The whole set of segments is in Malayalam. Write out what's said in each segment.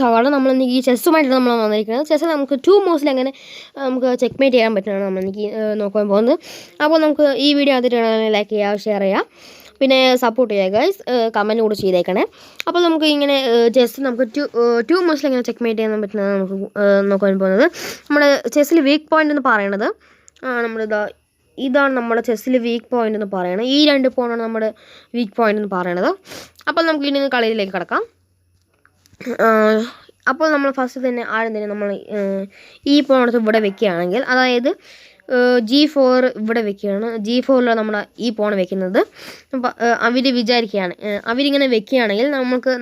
സവാള നമ്മൾ ഈ ചെസ്സുമായിട്ടാണ് നമ്മൾ വന്നിരിക്കുന്നത്. ചെസ്സിൽ നമുക്ക് 2 മൂവ്സിൽ എങ്ങനെ നമുക്ക് ചെക്ക്മേറ്റ് ചെയ്യാൻ പറ്റുന്നതാണ് നമ്മൾ എനിക്ക് നോക്കാൻ പോകുന്നത്. അപ്പോൾ നമുക്ക് ഈ വീഡിയോ ആദ്യമായിട്ടാണെങ്കിൽ ലൈക്ക് ചെയ്യുക, ഷെയർ ചെയ്യുക, പിന്നെ സപ്പോർട്ട് ചെയ്യുക ഗൈസ്, കമൻറ്റ് കൂടി ചെയ്തേക്കണേ. അപ്പോൾ നമുക്ക് ഇങ്ങനെ ചെസ്സ് നമുക്ക് 2 മൂവ്സിൽ എങ്ങനെ ചെക്ക്മേറ്റ് ചെയ്യാൻ പറ്റുന്നതാണ് നമുക്ക് നോക്കാൻ പോകുന്നത്. നമ്മുടെ ചെസ്സിൽ വീക്ക് പോയിൻ്റ് എന്ന് പറയുന്നത് ഇതാണ് നമ്മുടെ ചെസ്സിൽ വീക്ക് പോയിൻ്റ് എന്ന് പറയുന്നത്. ഈ 2 പോയിൻ്റാണ് നമ്മുടെ വീക്ക് പോയിൻ്റ് എന്ന് പറയുന്നത്. അപ്പോൾ നമുക്ക് ഇനി കളിയിലേക്ക് കിടക്കാം. അപ്പോൾ നമ്മൾ ഫസ്റ്റ് തന്നെ ആദ്യം തന്നെ നമ്മൾ ഈ പോണെടുത്ത് ഇവിടെ വെക്കുകയാണെങ്കിൽ, അതായത് G4 ഇവിടെ വെക്കുകയാണ്. G4ലാണ് നമ്മൾ ഈ പോൺ വെക്കുന്നത്. അപ്പോൾ അവർ വിചാരിക്കുകയാണ്, അവരിങ്ങനെ വെക്കുകയാണെങ്കിൽ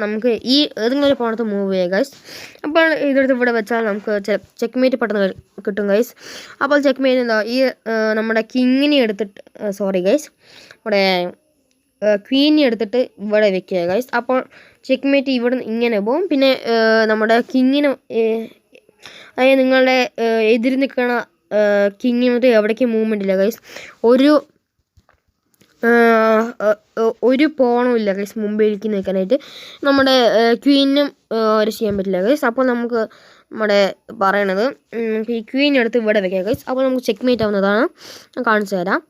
നമുക്ക് ഈ ഏതെങ്കിലും ഒരു പോണത്ത് മൂവ് ചെയ്യുക ഗൈസ്. അപ്പോൾ ഇതെടുത്ത് ഇവിടെ വെച്ചാൽ നമുക്ക് ചെക്ക്മേറ്റ് പെട്ടെന്ന് കിട്ടും ഗൈസ്. അപ്പോൾ ചെക്ക്മേറ്റ് ഈ നമ്മുടെ കിങ്ങിനെ എടുത്തിട്ട് നമ്മുടെ ക്വീനെ എടുത്തിട്ട് ഇവിടെ വെക്കുക ഗൈസ്. അപ്പോൾ ചെക്ക്മേറ്റ് ഇവിടെ ഇങ്ങനെ പോകും. പിന്നെ നമ്മുടെ കിങ്ങിന്, അതായത് നിങ്ങളുടെ എതിര് നിൽക്കണ കിങ്ങിനത് എവിടേക്കും മൂവ്മെൻ്റ് ഇല്ല ഗൈസ്. ഒരു പോണും ഇല്ല ഗൈസ് മുമ്പിലേക്ക് നിൽക്കാനായിട്ട്. നമ്മുടെ ക്വീനും ഒരു ചെയ്യാൻ പറ്റില്ല ഗൈസ്. അപ്പോൾ നമുക്ക് നമ്മുടെ പറയണത് ഈ ക്വീൻ എടുത്ത് ഇവിടെ വെക്കാം ഗൈസ്. അപ്പോൾ നമുക്ക് ചെക്ക്മേറ്റ് ആവുന്നതാണ്. ഞാൻ കാണിച്ചു തരാം.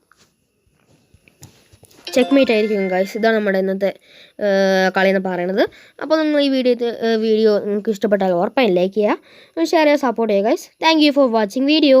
ചെക്ക്മേറ്റ് ആയിരിക്കും ഗൈസ്. ഇതാണ് നമ്മുടെ ഇന്നത്തെ കളി എന്ന് പറയുന്നത്. അപ്പോൾ നിങ്ങൾ ഈ വീഡിയോ നിങ്ങൾക്ക് ഇഷ്ടപ്പെട്ടാൽ ഉറപ്പായും ലൈക്ക് ചെയ്യുക, ഷെയർ ചെയ്യുക, സപ്പോർട്ട് ചെയ്യുക guys. Thank you for watching video.